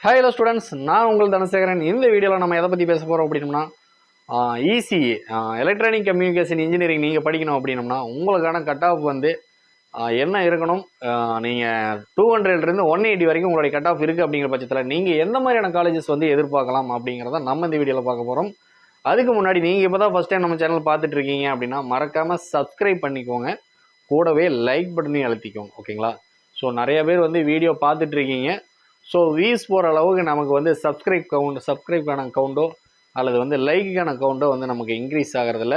Hi hello students, நான் உங்கள் தனசேகரன். இந்த வீடியோவில் நம்ம எதை பற்றி பேச போகிறோம் அப்படின்னம்னா, இசிஇ எலக்ட்ரானிக் கம்யூனிகேஷன் இன்ஜினியரிங் நீங்கள் படிக்கணும் அப்படின்னம்னா உங்களுக்கான கட் ஆஃப் வந்து என்ன இருக்கணும். நீங்கள் 200லேருந்து 180 வரைக்கும் உங்களுடைய கட் ஆஃப் இருக்குது அப்படிங்கிற பட்சத்தில் நீங்கள் எந்த மாதிரியான காலேஜஸ் வந்து எதிர்பார்க்கலாம் அப்படிங்கிறத நம்ம இந்த வீடியோவில் பார்க்க போகிறோம். அதுக்கு முன்னாடி நீங்கள் இப்போ தான் ஃபஸ்ட் டைம் நம்ம சேனல் பார்த்துட்டு இருக்கீங்க அப்படின்னா மறக்காமல் சப்ஸ்கிரைப் பண்ணிக்கோங்க, கூடவே லைக் பட்டனையும் அழுத்திக்கோங்க. ஓகேங்களா? ஸோ நிறைய பேர் வந்து வீடியோ பார்த்துட்டு இருக்கீங்க. ஸோ வியூஸ் போகிற அளவுக்கு நமக்கு வந்து சப்ஸ்கிரைப்கான கவுண்டோ அல்லது வந்து லைக்குக்கான கவுண்டோ வந்து நமக்கு இன்க்ரீஸ் ஆகிறதில்ல.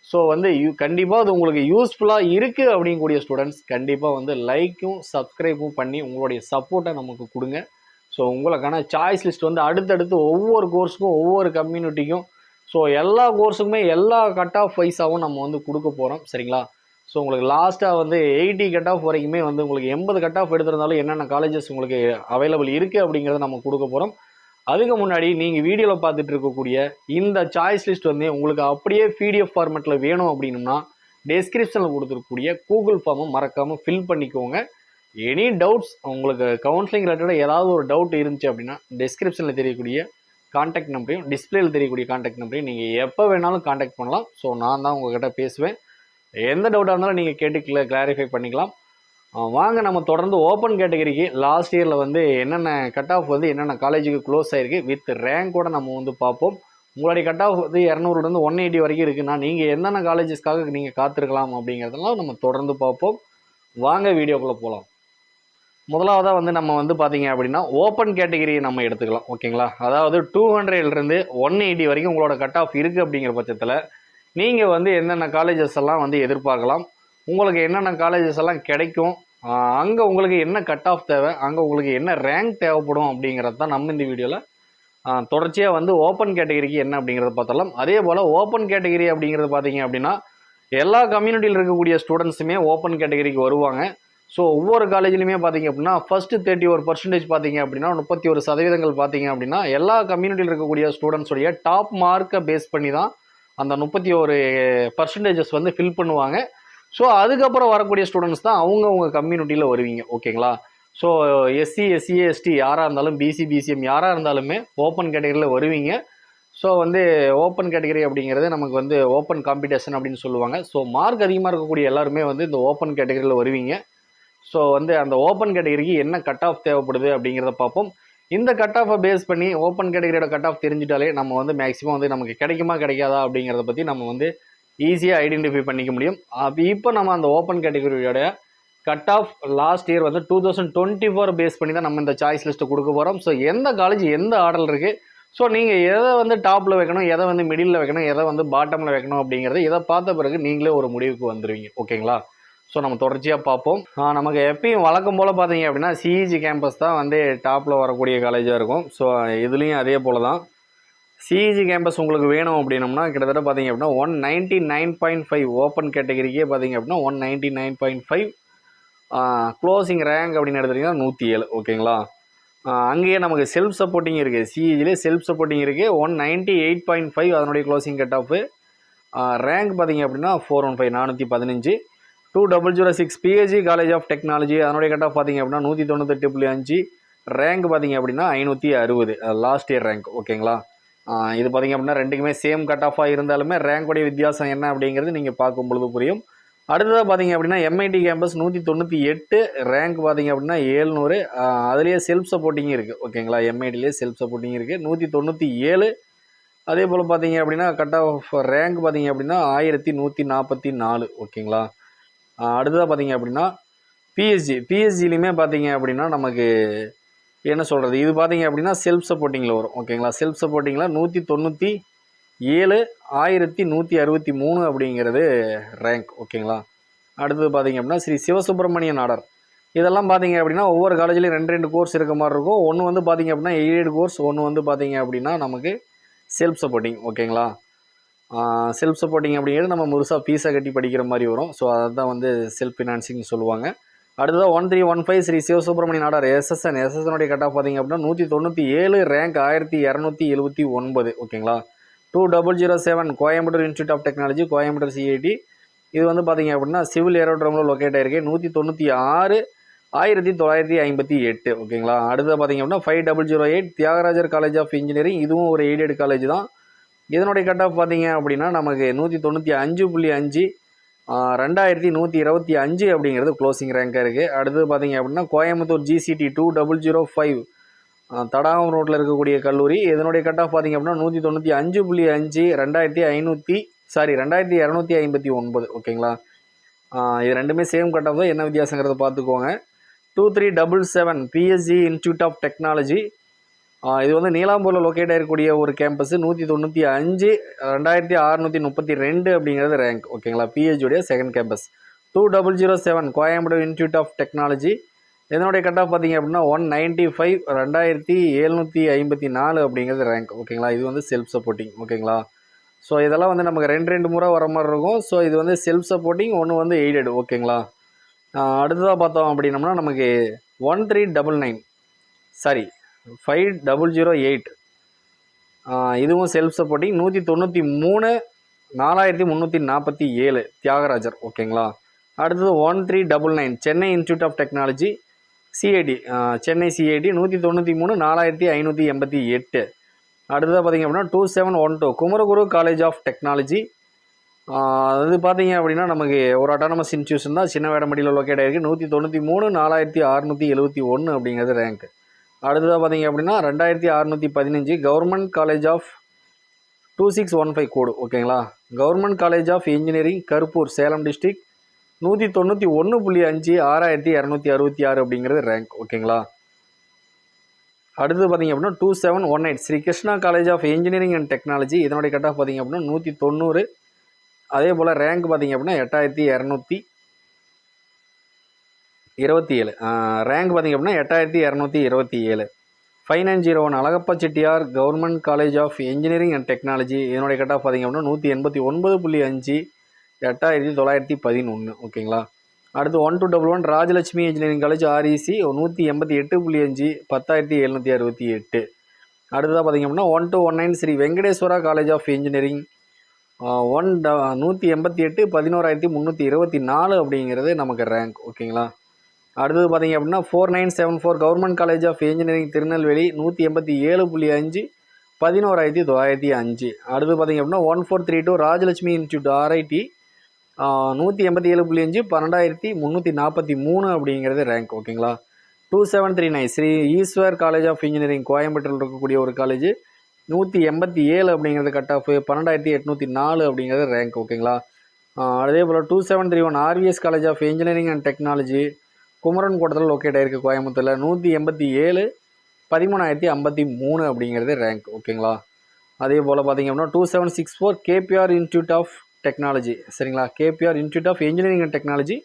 ஸோ வந்து கண்டிப்பாக அது உங்களுக்கு யூஸ்ஃபுல்லாக இருக்குது அப்படிங்கக்கூடிய ஸ்டூடெண்ட்ஸ் கண்டிப்பாக வந்து லைக்கும் சப்ஸ்கிரைப்பும் பண்ணி உங்களுடைய சப்போர்ட்டை நமக்கு கொடுங்க. ஸோ உங்களுக்கான சாய்ஸ் லிஸ்ட் வந்து அடுத்தடுத்து ஒவ்வொரு கோர்ஸுக்கும் ஒவ்வொரு கம்யூனிட்டிக்கும் ஸோ எல்லா கோர்ஸுக்குமே எல்லா கட் ஆஃப் வைஸாகவும் நம்ம வந்து கொடுக்க போகிறோம். சரிங்களா? ஸோ உங்களுக்கு லாஸ்ட்டாக வந்து 80 கட் ஆஃப் வரைக்குமே வந்து உங்களுக்கு 80 கட் ஆஃப் எடுத்திருந்தாலும் என்னென்ன காலேஜஸ் உங்களுக்கு அவைலபிள் இருக்குது அப்படிங்கிறத நம்ம கொடுக்க போகிறோம். அதுக்கு முன்னாடி நீங்கள் வீடியோவில் பார்த்துட்டு இருக்கக்கூடிய இந்த சாய்ஸ் லிஸ்ட் வந்து உங்களுக்கு அப்படியே பிடிஎஃப் ஃபார்மேட்டில் வேணும் அப்படின்னா டெஸ்கிரிப்ஷனில் கொடுத்துருக்கக்கூடிய கூகுள் ஃபார்மை மறக்காமல் ஃபில் பண்ணிக்கோங்க. எனி டவுட்ஸ் உங்களுக்கு கவுன்சிலிங் ரிலேட்டடாக ஏதாவது ஒரு டவுட் இருந்துச்சு அப்படின்னா டெஸ்கிரிப்ஷனில் தெரியக்கூடிய கான்டாக்ட் நம்பரையும் டிஸ்பிளேயில் தெரியக்கூடிய கான்டாக்ட் நம்பரையும் நீங்கள் எப்போ வேணாலும் கான்டாக்ட் பண்ணலாம். ஸோ நான் தான் உங்கள்கிட்ட பேசுவேன். எந்த டவுட்டாக இருந்தாலும் நீங்கள் கேட்டு கிளாரிஃபை பண்ணிக்கலாம். வாங்க நம்ம தொடர்ந்து ஓப்பன் கேட்டகரிக்கு லாஸ்ட் இயரில் வந்து என்னென்ன கட் ஆஃப் வந்து என்னென்ன காலேஜுக்கு க்ளோஸ் ஆகிருக்கு வித் ரேங்கோட நம்ம வந்து பார்ப்போம். உங்களுடைய கட் ஆஃப் வந்து 200லேருந்து 180 வரைக்கும் இருக்குன்னா நீங்கள் என்னென்ன காலேஜஸ்க்காக நீங்கள் காத்திருக்கலாம் அப்படிங்கிறதெல்லாம் நம்ம தொடர்ந்து பார்ப்போம். வாங்க வீடியோக்குள்ளே போகலாம். முதலாவதாக வந்து நம்ம வந்து பார்த்தீங்க அப்படின்னா ஓப்பன் கேட்டகரியை நம்ம எடுத்துக்கலாம். ஓகேங்களா? அதாவது 200லேருந்து 180 வரைக்கும் உங்களோட கட் ஆஃப் இருக்குது அப்படிங்கிற பட்சத்தில் நீங்கள் வந்து என்னென்ன காலேஜஸ் எல்லாம் வந்து எதிர்பார்க்கலாம், உங்களுக்கு என்னென்ன காலேஜஸ் எல்லாம் கிடைக்கும், அங்கே உங்களுக்கு என்ன கட் ஆஃப் தேவை, அங்கே உங்களுக்கு என்ன ரேங்க் தேவைப்படும் அப்படிங்கிறது தான் நம்ம இந்த வீடியோவில் தொடர்ச்சியாக வந்து ஓப்பன் கேட்டகரிக்கு என்ன அப்படிங்கிறத பார்த்தலாம். அதே போல் ஓப்பன் கேட்டகரி அப்படிங்கிறது பார்த்தீங்க அப்படின்னா எல்லா கம்யூனிட்டியில் இருக்கக்கூடிய ஸ்டூடெண்ட்ஸுமே ஓப்பன் கேட்டகரிக்கு வருவாங்க. ஸோ ஒவ்வொரு காலேஜ்லையுமே பார்த்தீங்க அப்படின்னா ஃபஸ்ட்டு 31% பார்த்தீங்க அப்படின்னா 31% பார்த்தீங்க அப்படின்னா எல்லா கம்யூனிட்டியில் இருக்கக்கூடிய ஸ்டூடெண்ட்ஸுடைய டாப் மார்க்கை பேஸ் பண்ணி தான் அந்த 31% வந்து ஃபில் பண்ணுவாங்க. ஸோ அதுக்கப்புறம் வரக்கூடிய ஸ்டூடெண்ட்ஸ் தான் அவங்கவுங்க கம்யூனிட்டியில் வருவீங்க. ஓகேங்களா? ஸோ எஸ்சி, எஸ்சிஏ, எஸ்டி யாராக இருந்தாலும் பிசி, பிசிஎம் யாராக இருந்தாலுமே ஓப்பன் கேட்டகரியில் வருவீங்க. ஸோ வந்து ஓப்பன் கேட்டகரி அப்படிங்கிறது நமக்கு வந்து ஓப்பன் காம்படிஷன் அப்படின்னு சொல்லுவாங்க. ஸோ மார்க் அதிகமாக இருக்கக்கூடிய எல்லாருமே வந்து இந்த ஓப்பன் கேட்டகரியில் வருவீங்க. ஸோ வந்து அந்த ஓப்பன் கேட்டகரிக்கு என்ன கட் ஆஃப் தேவைப்படுது அப்படிங்கிறத பார்ப்போம். இந்த கட் ஆஃபை பேஸ் பண்ணி ஓப்பன் கேட்டகரியோட கட் ஆஃப் தெரிஞ்சிட்டாலே நம்ம வந்து மேக்ஸிமம் வந்து நமக்கு கிடைக்குமா கிடைக்காதா அப்படிங்கிறத பற்றி நம்ம வந்து ஈஸியாக ஐடென்டிஃபை பண்ணிக்க முடியும். இப்போ நம்ம அந்த ஓப்பன் கேட்டகரியோட கட் ஆஃப் லாஸ்ட் இயர் வந்து 2024 பேஸ் பண்ணி தான் நம்ம இந்த சாய்ஸ் லிஸ்ட்டை கொடுக்க போகிறோம். ஸோ எந்த காலேஜ் எந்த ஆர்டர் இருக்குது, ஸோ நீங்கள் எதை வந்து டாப்பில் வைக்கணும், எதை வந்து மிடில் வைக்கணும், எதை வந்து பாட்டமில் வைக்கணும் அப்படிங்கிறது இதை பார்த்த பிறகு நீங்களே ஒரு முடிவுக்கு வந்துடுவீங்க. ஓகேங்களா? ஸோ நம்ம தொடர்ச்சியாக பார்ப்போம். நமக்கு எப்பயும் வழக்கம் போல் பார்த்தீங்க அப்படின்னா சிஇஜி கேம்பஸ் தான் வந்து டாப்பில் வரக்கூடிய காலேஜாக இருக்கும். ஸோ இதுலேயும் அதே போல் தான் சிஇஜி கேம்பஸ் உங்களுக்கு வேணும் அப்படின்னம்னா கிட்டத்தட்ட பார்த்தீங்க அப்படின்னா 199.5 ஓப்பன் கேட்டகரிக்கே பார்த்தீங்க அப்படின்னா 199.5 க்ளோசிங் ரேங்க் அப்படின்னு எடுத்துட்டிங்கன்னா 107. ஓகேங்களா? அங்கேயே நமக்கு செல்ஃப் சப்போர்ட்டிங் இருக்குது. சிஇஜிலே செல்ஃப் சப்போர்ட்டிங் இருக்குது. 198.5 அதனுடைய க்ளோசிங் கட் ஆஃபு. ரேங்க் பார்த்தீங்க அப்படின்னா 415 415. 2006 பிஹெச்டி காலேஜ் ஆஃப் டெக்னாலஜி அதனுடைய கட் ஆஃப் பார்த்தீங்க அப்படின்னா 198.5. ரேங்க் பார்த்தீங்க அப்படின்னா 560 லாஸ்ட் இயர் ரேங்க். ஓகேங்களா? இது பார்த்தீங்க அப்படின்னா ரெண்டுக்குமே சேம் கட் ஆஃபாக இருந்தாலுமே ரேங்கோடைய வித்தியாசம் என்ன அப்படிங்கிறது நீங்கள் பார்க்கும் பொழுது புரியும். அடுத்ததாக பார்த்தீங்க அப்படின்னா எம்ஐடி கேம்பஸ் 198 ரேங்க் பார்த்தீங்க அப்படின்னா 700. அதுலேயே செல்ஃப் சப்போர்ட்டிங் இருக்குது. ஓகேங்களா? எம்ஐடிலேயே செல்ஃப் சப்போர்ட்டிங் இருக்குது 197. அதே போல் பார்த்தீங்க அப்படின்னா கட் ஆஃப் ரேங்க் பார்த்தீங்க அப்படின்னா 1144. ஓகேங்களா? அடுத்ததாக பார்த்தீங்க அப்படின்னா பிஎஸ்ஜிலையுமே பார்த்தீங்க அப்படின்னா நமக்கு என்ன சொல்கிறது, இது பார்த்தீங்க அப்படின்னா செல்ஃப் சப்போர்ட்டிங்கில் வரும். ஓகேங்களா? செல்ஃப் சப்போர்ட்டிங்கில் 197 1163 அப்படிங்கிறது ரேங்க். ஓகேங்களா? அடுத்தது பார்த்தீங்க அப்படின்னா ஸ்ரீ சிவசுப்ரமணியன் ஆர்டர். இதெல்லாம் பார்த்தீங்க அப்படின்னா ஒவ்வொரு காலேஜ்லேயும் 2 கோர்ஸ் இருக்க மாதிரி இருக்கும். ஒன்று வந்து பார்த்தீங்க அப்படின்னா எய்டட் கோர்ஸ், ஒன்று வந்து பார்த்தீங்க அப்படின்னா நமக்கு செல்ஃப் சப்போர்ட்டிங். ஓகேங்களா? செல்ஃப் சப்போர்ட்டிங் அப்படிங்கிறது நம்ம முழுசாக ஃபீஸை கட்டி படிக்கிற மாதிரி வரும். ஸோ அதுதான் வந்து செல்ஃப் ஃபினான்சிங் சொல்லுவாங்க. அடுத்ததாக 1315 ஸ்ரீ சிவசுப்ரமணியன் ஆர்டர் எஸ்எஸ்எனுடைய கட் ஆஃப் பார்த்தீங்க அப்படின்னா 197 ரேங்க் 1279. ஓகேங்களா? 2007 Coimbatore institute of technology Coimbatore CIT. இது வந்து பார்த்தீங்க அப்படின்னா சிவில் ஏரோட்ரோமில் லொக்கேட் ஆகிருக்கு. 196 1958 ஓகேங்களா. அடுத்து பார்த்தீங்க அப்படின்னா 5008 தியாகராஜர் காலேஜ் ஆஃப் இன்ஜினியரிங், இதுவும் ஒரு எய்டட் காலேஜ் தான். இதனுடைய கட் ஆஃப் பார்த்தீங்க அப்படின்னா நமக்கு 195.5 2125 அப்படிங்கிறது க்ளோசிங் ரேங்காக இருக்குது. அடுத்து பார்த்தீங்க அப்படின்னா கோயம்புத்தூர் GCT 2005 தடாகம் ரோட்டில் இருக்கக்கூடிய கல்லூரி, இதனுடைய கட் ஆஃப் பார்த்தீங்க அப்படின்னா 195.5 2259 ஓகேங்களா. இது ரெண்டுமே சேம் கட் ஆஃப் தான், என்ன வித்தியாசங்கிறத பார்த்துக்கோங்க. 2377 PSG இன்ஸ்டியூட் ஆஃப் டெக்னாலஜி, இது வந்து நீலாம்பூரில் லொக்கேட் ஆகிருக்கக்கூடிய ஒரு கேம்பஸ். 195 2632 அப்படிங்கிறது ரேங்க் ஓகேங்களா. பிஹெச்டியோடைய second campus. 2007 Coimbatore institute of technology, இதனுடைய கட் ஆஃப் பார்த்தீங்க அப்படின்னா 195 2754 அப்படிங்கிறது ரேங்க் ஓகேங்களா. இது வந்து செல்ஃப் சப்போர்ட்டிங் ஓகேங்களா. ஸோ இதெல்லாம் வந்து நமக்கு ரெண்டு முறை வர மாதிரி இருக்கும். ஸோ இது வந்து செல்ஃப் சப்போர்ட்டிங், ஒன்று வந்து எய்டட் ஓகேங்களா. அடுத்ததாக பார்த்தோம் அப்படின்னம்னா நமக்கு 5008 இதுவும் செல்ஃப் சப்போர்ட்டிங். 193 4347 தியாகராஜர் ஓகேங்களா. அடுத்தது 1399 Chennai Institute of Technology CIT, Chennai CIT 193 4588. அடுத்ததாக பார்த்தீங்க அப்படின்னா 2712 குமரகுரு காலேஜ் ஆஃப் டெக்னாலஜி, அது பார்த்தீங்க அப்படின்னா நமக்கு ஒரு அட்டானமஸ் இன்ஸ்டியூஷன் தான், சின்ன வேடமடியில் லொக்கேட் ஆகிருக்கு. 193 4671 அப்படிங்கிறது ரேங்க். அடுத்ததாக பார்த்தீங்க அப்படின்னா 2615 கவர்மெண்ட் காலேஜ் ஆஃப் 2615 கோடு ஓகேங்களா. Government college of Engineering Karuppur Salem district 191.5 6266 அப்படிங்கிறது ரேங்க் ஓகேங்களா. அடுத்து பார்த்தீங்க அப்படின்னா 2718 Sri Krishna college of engineering and Technology, இதனுடைய கட் ஆஃப் பார்த்தீங்க அப்படின்னா 190. அதே போல் ரேங்க் பார்த்தீங்க அப்படின்னா 8227 ரேங்க் பார்த்தீங்க அப்படின்னா 8227. 5901 Alagappa Chettiar Government college of engineering and Technology, இதனுடைய கட் ஆஃப் பார்த்தீங்க அப்படின்னா 189.5 8911 ஓகேங்களா. அடுத்து 1211 ராஜலட்சுமி இன்ஜினியரிங் காலேஜ் REC 188.5 10768. அடுத்ததாக பார்த்தீங்க அப்படின்னா 1219 Sri Venkateswara College of Engineering 188 11324 அப்படிங்கிறது நமக்கு ரேங்க் ஓகேங்களா. அடுத்தது பார்த்தீங்க அப்படின்னா 4974 government college of engineering Tirunelveli 187.5 11905. அடுத்து பார்த்தீங்க அப்படின்னா 1432 ராஜலட்சுமி இன்ஸ்டியூட் RIT 187.5 12343 அப்படிங்கிறது ரேங்க் ஓகேங்களா. 2739 Sri Eswar college of engineering கோயம்புத்தூரில் இருக்கக்கூடிய ஒரு காலேஜ் 187 அப்படிங்கிறது கட் ஆஃப் 12804 அப்படிங்கிறது ரேங்க் ஓகேங்களா. அதே போல் 2731 RVS college of engineering and technology Kumaran கோட்டத்தில் லொக்கேட் ஆகிருக்கு கோயம்புத்தூரில் 187 13053 அப்படிங்கிறது ரேங்க் ஓகேங்களா. அதே போல் பார்த்தீங்க அப்படின்னா 2764 KPR இன்ஸ்டியூட் ஆஃப் டெக்னாலஜி சரிங்களா. KPR institute of engineering and technology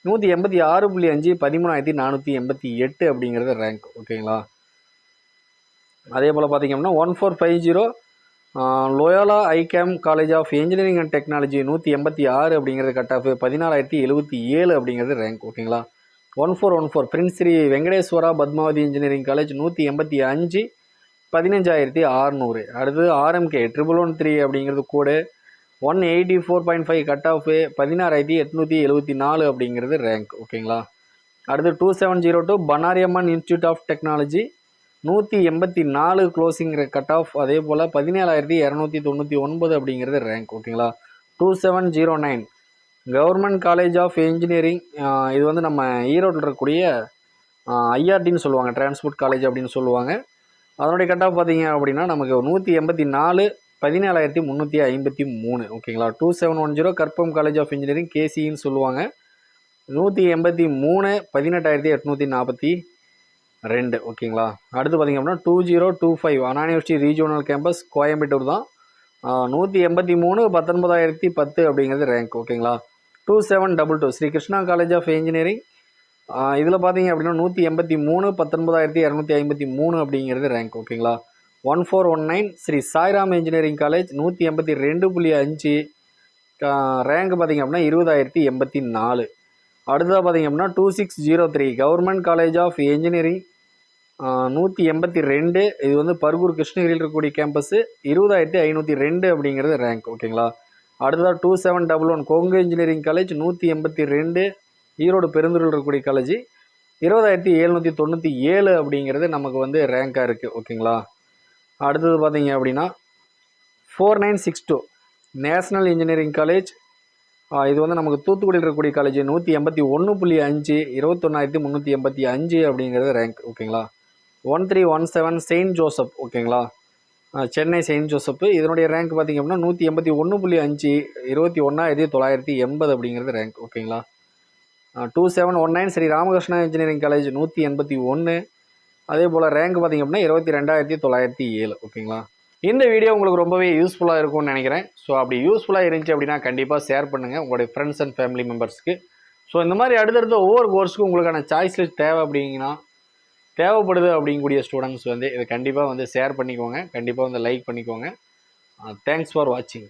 186.5 13488 அப்படிங்கிறது ரேங்க் ஓகேங்களா. அதே போல் பார்த்தீங்க அப்படின்னா 1450 Loyola ICAM college of engineering and technology 186 அப்படிங்கிறது கட் ஆஃப் 14077 அப்படிங்கிறது ரேங்க் ஓகேங்களா. 1414 Prince Sri Venkateshwara Padmavathi engineering college 185 15600. அடுத்து RMK 1113 அப்படிங்கிறது கூட 184.5 கட் ஆஃப் 16874 அப்படிங்கிறது ரேங்க் ஓகேங்களா. அடுத்து 2702 Bannariamman institute of technology 184 closing cut off, அதே போல் 17299 அப்படிங்கிறது ரேங்க் ஓகேங்களா. 2709 கவர்மெண்ட் காலேஜ் ஆஃப் இன்ஜினியரிங், இது வந்து நம்ம ஈரோட்டில் இருக்கக்கூடிய IRTன்னு சொல்லுவாங்க, டிரான்ஸ்போர்ட் காலேஜ் அப்படின்னு சொல்லுவாங்க. அதனுடைய கட் ஆஃப் பார்த்தீங்க அப்படின்னா நமக்கு 184 17353 ஓகேங்களா. 2710 கற்பகம் காலேஜ் ஆஃப் இன்ஜினியரிங் KCன்னு சொல்லுவாங்க 183 18842 ஓகேங்களா. அடுத்து பார்த்தீங்க அப்படின்னா 2025 Anna university regional campus Coimbatore தான் 183 19010 அப்படிங்கிறது ரேங்க் ஓகேங்களா. 2722 Sri Krishna college of engineering, இதில் பார்த்தீங்க அப்படின்னா 183 19253 அப்படிங்கிறது ரேங்க் ஓகேங்களா. 1419 Sri Sairam engineering college 182.5 rank பார்த்தீங்க அப்படின்னா 20084. அடுத்ததாக பார்த்தீங்க அப்படின்னா 2603 கவர்மெண்ட் காலேஜ் ஆஃப் இன்ஜினியரிங் 182, இது வந்து பர்கூர் கிருஷ்ணகிரியில் இருக்கக்கூடிய கேம்பஸ் 20502 அப்படிங்கிறது ரேங்க் ஓகேங்களா. அடுத்ததாக 2711 கொங்கு இன்ஜினியரிங் காலேஜ் 182 ஈரோடு பெருந்தூரில் இருக்கக்கூடிய காலேஜ் 20,797 அப்படிங்கிறது நமக்கு வந்து ரேங்காக இருக்குது. ஓகேங்களா. அடுத்தது பார்த்தீங்க அப்படின்னா 4962 நேஷ்னல் இன்ஜினியரிங் காலேஜ். இது வந்து நமக்கு தூத்துக்குடியில் இருக்கக்கூடிய காலேஜ். 181.5 21,385 அப்படிங்கிறது ரேங்க். ஓகேங்களா. 1317 செயின்ட் ஜோசப். ஓகேங்களா. Chennai Saint Joseph. இதனுடைய ரேங்க் பார்த்திங்க அப்படின்னா 181.5 21,980 அப்படிங்கிறது ரேங்க். ஓகேங்களா. 2719 ஸ்ரீ ராமகிருஷ்ணா இன்ஜினியரிங் காலேஜ் 181. அதே போல் ரேங்க் பார்த்திங்க அப்படின்னா 22,907. ஓகேங்களா. இந்த வீடியோ உங்களுக்கு ரொம்பவே யூஸ்ஃபுல்லாக இருக்கும்னு நினைக்கிறேன். ஸோ அப்படி யூஸ்ஃபுல்லாக இருந்துச்சு அப்படின்னா கண்டிப்பாக ஷேர் பண்ணுங்கள் உங்களுடைய ஃப்ரெண்ட்ஸ் அண்ட் ஃபேமிலி மெம்பர்ஸ்க்கு. ஸோ இந்த மாதிரி அடுத்தடுத்த ஒவ்வொரு கோர்ஸுக்கும் உங்களுக்கான சாய்ஸ் லிஸ்ட் தேவைப்படுது அப்படிங்கக்கூடிய ஸ்டூடெண்ட்ஸ் வந்து இதை கண்டிப்பாக வந்து ஷேர் பண்ணிக்கோங்க. கண்டிப்பாக வந்து லைக் பண்ணிக்கோங்க. தேங்க்ஸ் ஃபார் வாட்சிங்.